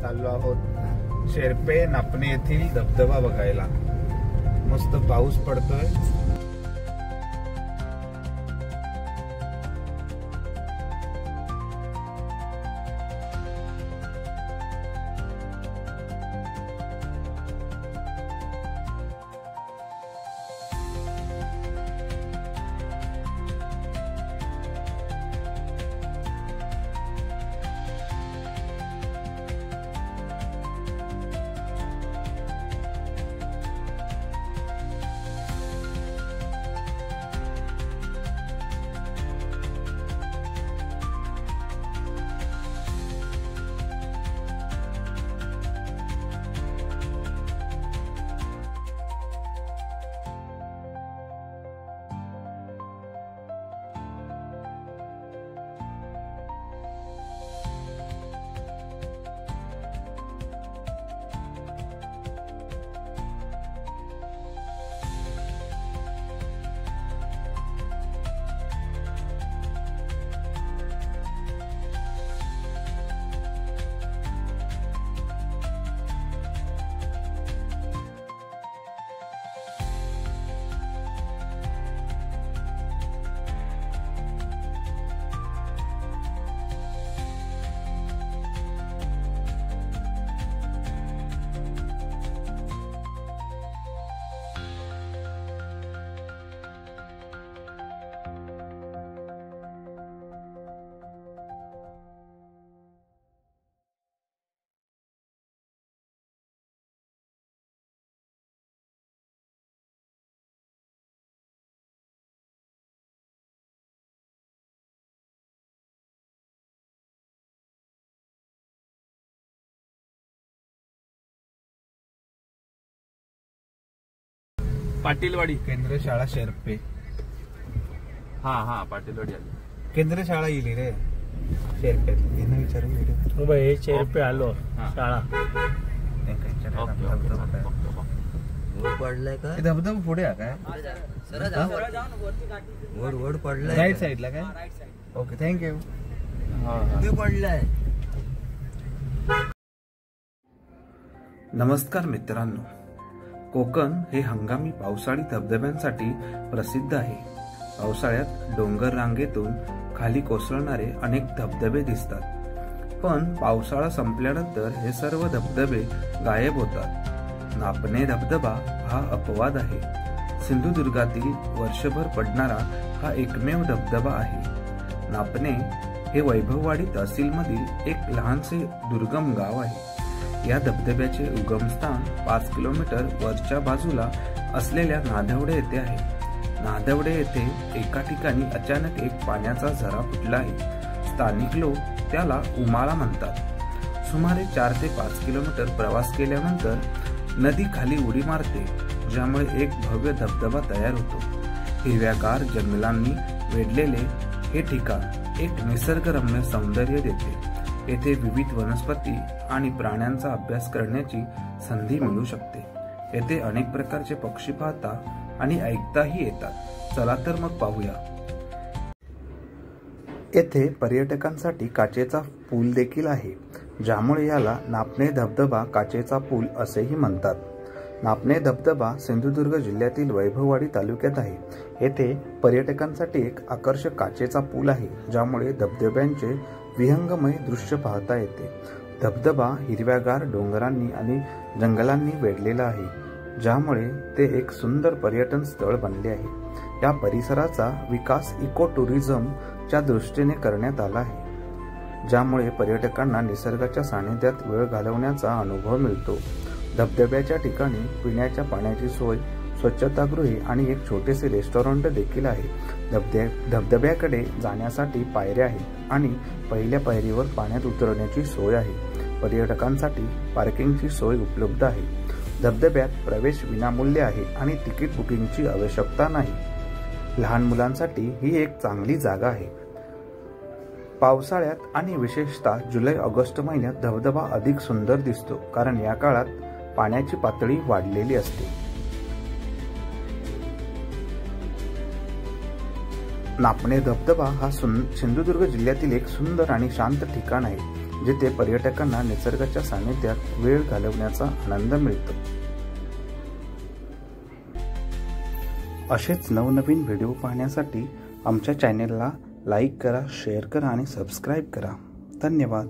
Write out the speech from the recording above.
चाललो आहोत शेर्पे नापणे येथील धबधबा बघायला। मस्त पाऊस पडतोय। पाटीलवाडी केंद्र शाळा शेर्पे। हा पाटीलवाडी आली। केंद्र शाळा येईल रे शेर्पे विचारू हे शेर्पे आलो शाळा पडलाय का धबधबा पुढे आहे काय वर पडलाय राईट साईडला काय ओके थँक्यू कुठे पडलाय। नमस्कार मित्रांनो, कोकण हे हंगामी पावसाळी धबधब्यांसाठी प्रसिद्ध आहे। पावसाळ्यात डोंगर रांगेतून खाली कोसळणारे अनेक धबधबे दिसतात, पण पावसाळा संपल्यानंतर हे सर्व धबधबे गायब होतात। नापणे धबधबा हा अपवाद आहे। सिंधुदुर्गातील वर्षभर पडणारा हा एकमेव धबधबा आहे। नापणे हे वैभववाडी तहसीलमधील एक लहानसे दुर्गम गाव आहे। या धबधब्याचे उगमस्थान 5 किलोमीटर वरच्या बाजूला असलेल्या नादवडे येथे आहे। नादवडे येथे एका ठिकाणी अचानक एक पाण्याचा झरा फुटला आहे। स्थानिक लोक त्याला उमाळा म्हणतात। सुमारे 4 ते 5 किलोमीटर प्रवास केल्यानंतर नदी खाली उडी मारते, ज्यामुळे एक भव्य धबधबा तयार होतो। हिरव्यागार जंगलांनी वेढलेले हे ठिकाण एक निसर्गरम्य सौंदर्य देते। येथे विविध वनस्पती आणि प्राण्यांचा अभ्यास करण्याची संधी मिळू शकते। येथे अनेक प्रकारचे पक्षी पाहता आणि ऐकताही येतात। चला तर मग पाहूया। येथे पर्यटकांसाठी काचेचा पूल देखील आहे, ज्यामुळे याला नापणे धबधबा काचेचा पूल असेही म्हणतात। नापणे धबधबा सिंधुदुर्ग जिल्ह्यातील वैभववाडी तालुक्यात आहे। येथे पर्यटकांसाठी एक आकर्षक काचेचा पूल आहे, ज्यामुळे धबधब्यांचे विहंगमय दृश्य पाहता येते। धबधबा हिरव्यागार डोंगरांनी आणि जंगलांनी वेढलेला आहे, ज्यामुळे ते एक सुंदर पर्यटन स्थळ बनले आहे। या परिसराचा विकास इको टुरिझमच्या दृष्टीने करण्यात आला आहे, ज्यामुळे पर्यटकांना निसर्गाच्या सानिध्यात वेळ घालवण्याचा अनुभव मिळतो। धबधब्याच्या ठिकाणी पिण्याच्या पाण्याची सोय, स्वच्छतागृहे आणि एक छोटेसे रेस्टॉरंट देखील आहे। धबधब्याकडे जाण्यासाठी पायऱ्या आहेत आणि पहिल्या पायरीवर पाण्यात उतरण्याची सोय आहे। पर्यटकांसाठी पार्किंगची सोय उपलब्ध आहे। धबधब्यात प्रवेश विनामूल्य आहे आणि तिकीट बुकिंगची आवश्यकता नाही। लहान मुलांसाठी ही एक चांगली जागा आहे। पावसाळ्यात आणि विशेषतः जुलै ऑगस्ट महिन्यात धबधबा अधिक सुंदर दिसतो, कारण या काळात पाण्याची पातळी वाढलेली असते। नापणे धबधबा हा सिंधुदुर्ग जिल्ह्यातील एक सुंदर आणि शांत ठिकाण आहे। जिथे पर्यटकांना निसर्गाच्या सानिध्यात वेळ घालवण्याचा आनंद मिळतो। असेच नवनवीन व्हिडिओ पाहण्यासाठी आमच्या चॅनेलला लाईक करा, शेअर करा आणि सबस्क्राईब करा। धन्यवाद।